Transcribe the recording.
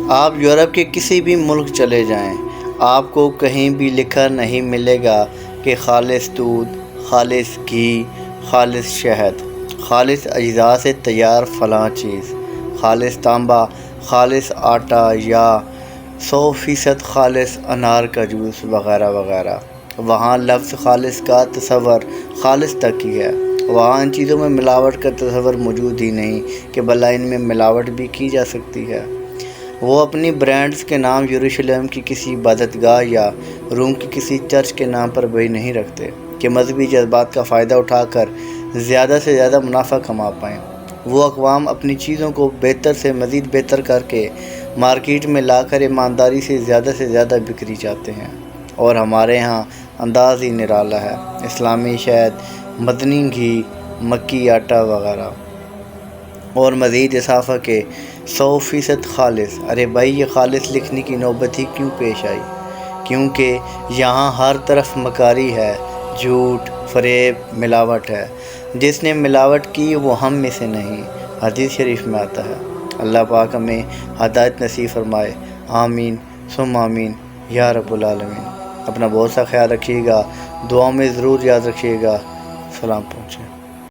آپ یورپ کے کسی بھی ملک چلے جائیں، آپ کو کہیں بھی لکھا نہیں ملے گا کہ خالص دودھ، خالص گھی، خالص شہد، خالص اجزاء سے تیار فلاں چیز، خالص تانبا، خالص آٹا یا 100% خالص انار کا جوس وغیرہ وغیرہ۔ وہاں لفظ خالص کا تصور خالص تک ہی ہے۔ وہاں ان چیزوں میں ملاوٹ کا تصور موجود ہی نہیں کہ بھلا ان میں ملاوٹ بھی کی جا سکتی ہے۔ وہ اپنی برانڈز کے نام یروشلم کی کسی عبادت گاہ یا روم کی کسی چرچ کے نام پر بھی نہیں رکھتے کہ مذہبی جذبات کا فائدہ اٹھا کر زیادہ سے زیادہ منافع کما پائیں۔ وہ اقوام اپنی چیزوں کو بہتر سے مزید بہتر کر کے مارکیٹ میں لا کر ایمانداری سے زیادہ بکری چاہتے ہیں، اور ہمارے ہاں انداز ہی نرالا ہے۔ اسلامی شہد، مدنی گھی، مکی آٹا وغیرہ، اور مزید اضافہ کہ 100% خالص۔ ارے بھائی، یہ خالص لکھنے کی نوبت ہی کیوں پیش آئی؟ کیونکہ یہاں ہر طرف مکاری ہے، جھوٹ، فریب، ملاوٹ ہے۔ جس نے ملاوٹ کی وہ ہم میں سے نہیں، حدیث شریف میں آتا ہے۔ اللہ پاک ہمیں ہدایت نصیب فرمائے، آمین ثم آمین یا رب العالمین۔ اپنا بہت سا خیال رکھیے گا، دعاؤں میں ضرور یاد رکھیے گا۔ سلام پہنچے۔